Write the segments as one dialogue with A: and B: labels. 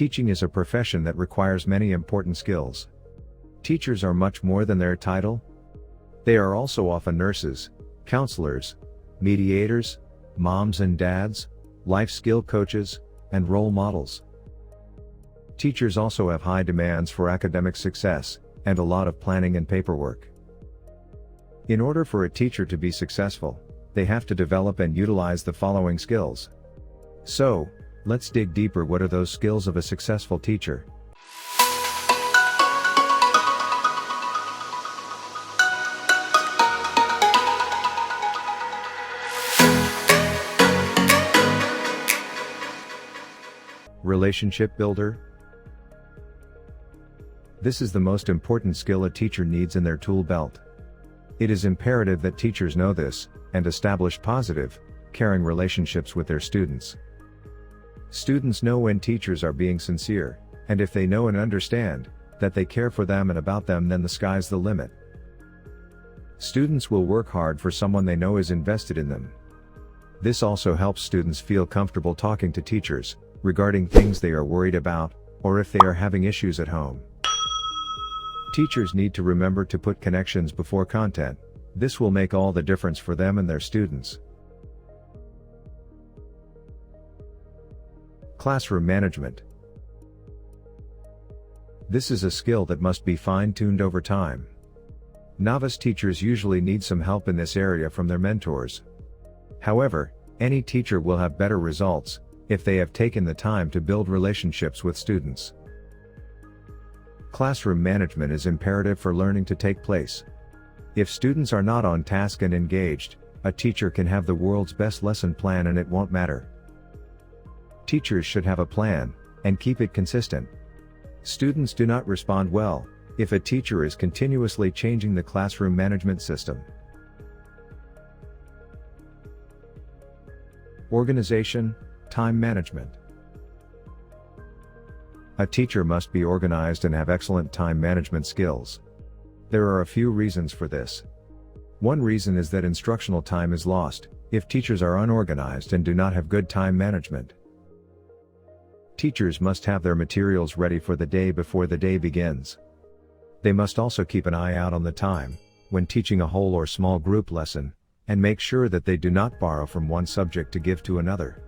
A: Teaching is a profession that requires many important skills. Teachers are much more than their title. They are also often nurses, counselors, mediators, moms and dads, life skill coaches, and role models. Teachers also have high demands for academic success, and a lot of planning and paperwork. In order for a teacher to be successful, they have to develop and utilize the following skills. So, let's dig deeper. What are those skills of a successful teacher? Relationship builder. This is the most important skill a teacher needs in their tool belt. It is imperative that teachers know this, and establish positive, caring relationships with their students. Students know when teachers are being sincere, and if they know and understand that they care for them and about them, then the sky's the limit. Students will work hard for someone they know is invested in them. This also helps students feel comfortable talking to teachers regarding things they are worried about, or if they are having issues at home. Teachers need to remember to put connections before content. This will make all the difference for them and their students. Classroom management. This is a skill that must be fine-tuned over time. Novice teachers usually need some help in this area from their mentors. However, any teacher will have better results if they have taken the time to build relationships with students. Classroom management is imperative for learning to take place. If students are not on task and engaged, a teacher can have the world's best lesson plan and it won't matter. Teachers should have a plan, and keep it consistent. Students do not respond well if a teacher is continuously changing the classroom management system. Organization, time management. A teacher must be organized and have excellent time management skills. There are a few reasons for this. One reason is that instructional time is lost if teachers are unorganized and do not have good time management. Teachers must have their materials ready for the day before the day begins. They must also keep an eye out on the time when teaching a whole or small group lesson, and make sure that they do not borrow from one subject to give to another.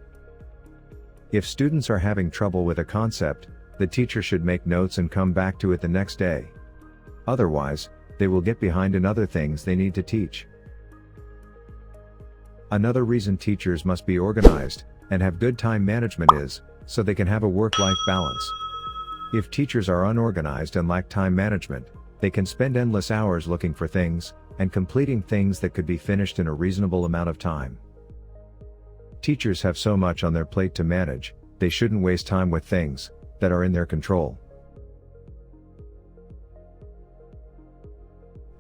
A: If students are having trouble with a concept, the teacher should make notes and come back to it the next day. Otherwise, they will get behind in other things they need to teach. Another reason teachers must be organized and have good time management is so they can have a work-life balance. If teachers are unorganized and lack time management, they can spend endless hours looking for things and completing things that could be finished in a reasonable amount of time. Teachers have so much on their plate to manage, they shouldn't waste time with things that are in their control.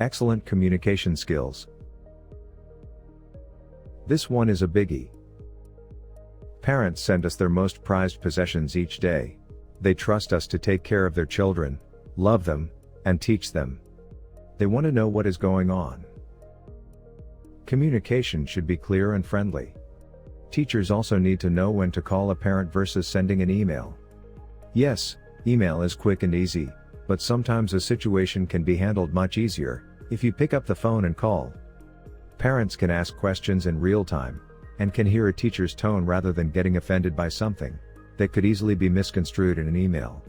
A: Excellent communication skills. This one is a biggie. Parents send us their most prized possessions each day. They trust us to take care of their children, love them, and teach them. They want to know what is going on. Communication should be clear and friendly. Teachers also need to know when to call a parent versus sending an email. Yes, email is quick and easy, but sometimes a situation can be handled much easier if you pick up the phone and call. Parents can ask questions in real time, and can hear a teacher's tone rather than getting offended by something that could easily be misconstrued in an email.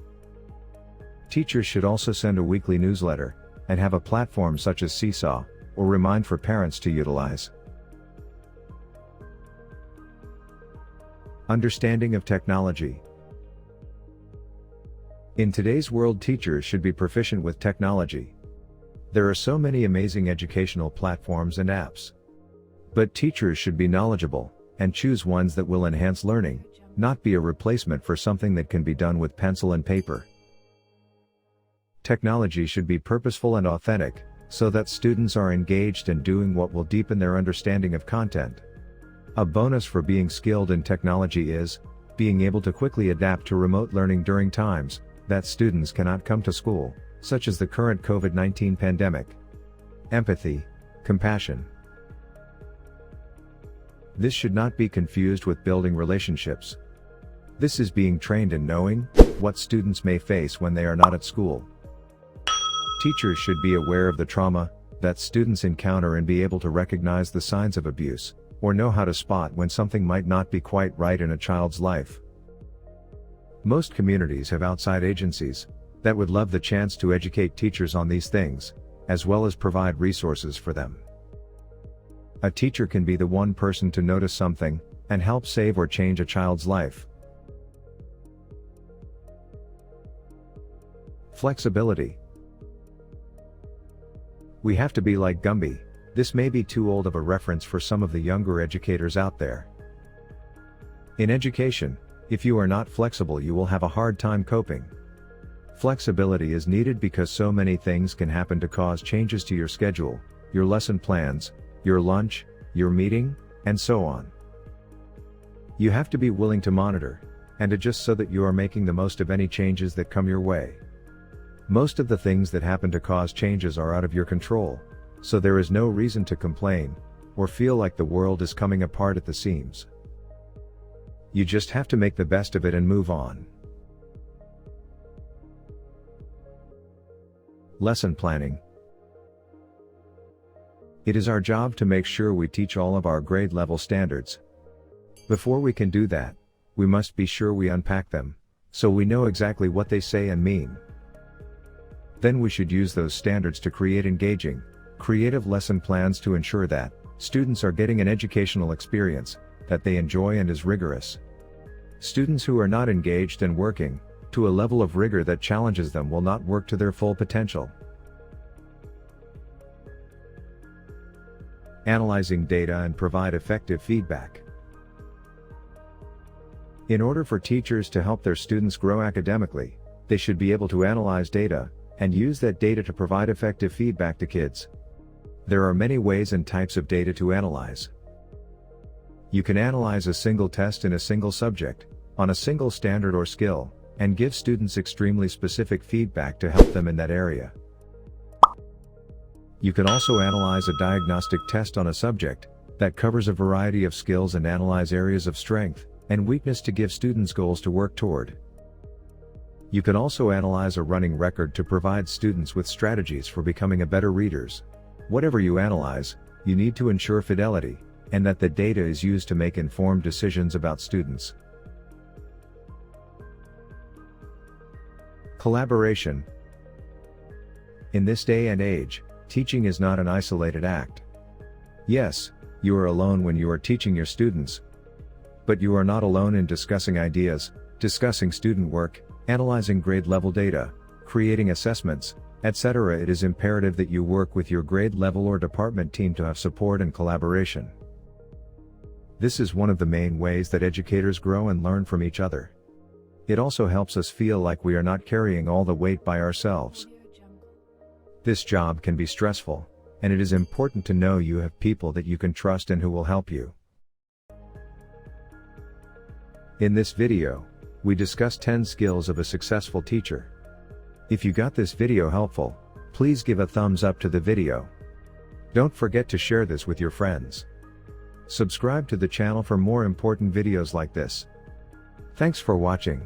A: Teachers should also send a weekly newsletter, and have a platform such as Seesaw or Remind for parents to utilize. Understanding of technology. In today's world, teachers should be proficient with technology. There are so many amazing educational platforms and apps. But teachers should be knowledgeable, and choose ones that will enhance learning, not be a replacement for something that can be done with pencil and paper. Technology should be purposeful and authentic, so that students are engaged and doing what will deepen their understanding of content. A bonus for being skilled in technology is being able to quickly adapt to remote learning during times that students cannot come to school, such as the current COVID-19 pandemic. Empathy, compassion. This should not be confused with building relationships. This is being trained in knowing, what students may face when they are not at school. Teachers should be aware of the trauma that students encounter and be able to recognize the signs of abuse, or know how to spot when something might not be quite right in a child's life. Most communities have outside agencies that would love the chance to educate teachers on these things, as well as provide resources for them. A teacher can be the one person to notice something and help save or change a child's life. Flexibility. We have to be like Gumby. This may be too old of a reference for some of the younger educators out there. In education, if you are not flexible, you will have a hard time coping. Flexibility is needed because so many things can happen to cause changes to your schedule, your lesson plans, your lunch, your meeting, and so on. You have to be willing to monitor and adjust so that you are making the most of any changes that come your way. Most of the things that happen to cause changes are out of your control, so there is no reason to complain or feel like the world is coming apart at the seams. You just have to make the best of it and move on. Lesson planning. It is our job to make sure we teach all of our grade level standards. Before we can do that, we must be sure we unpack them, so we know exactly what they say and mean. Then we should use those standards to create engaging, creative lesson plans to ensure that students are getting an educational experience that they enjoy and is rigorous. Students who are not engaged and working to a level of rigor that challenges them will not work to their full potential. Analyzing data and provide effective feedback. In order for teachers to help their students grow academically, they should be able to analyze data and use that data to provide effective feedback to kids. There are many ways and types of data to analyze. You can analyze a single test in a single subject, on a single standard or skill, and give students extremely specific feedback to help them in that area. You can also analyze a diagnostic test on a subject that covers a variety of skills and analyze areas of strength and weakness to give students goals to work toward. You can also analyze a running record to provide students with strategies for becoming a better readers. Whatever you analyze, you need to ensure fidelity, and that the data is used to make informed decisions about students. Collaboration. In this day and age, teaching is not an isolated act. Yes, you are alone when you are teaching your students, but you are not alone in discussing ideas, discussing student work, analyzing grade level data, creating assessments, etc. It is imperative that you work with your grade level or department team to have support and collaboration. This is one of the main ways that educators grow and learn from each other. It also helps us feel like we are not carrying all the weight by ourselves. This job can be stressful, and it is important to know you have people that you can trust and who will help you. In this video, we discussed 10 skills of a successful teacher. If you got this video helpful, please give a thumbs up to the video. Don't forget to share this with your friends. Subscribe to the channel for more important videos like this. Thanks for watching.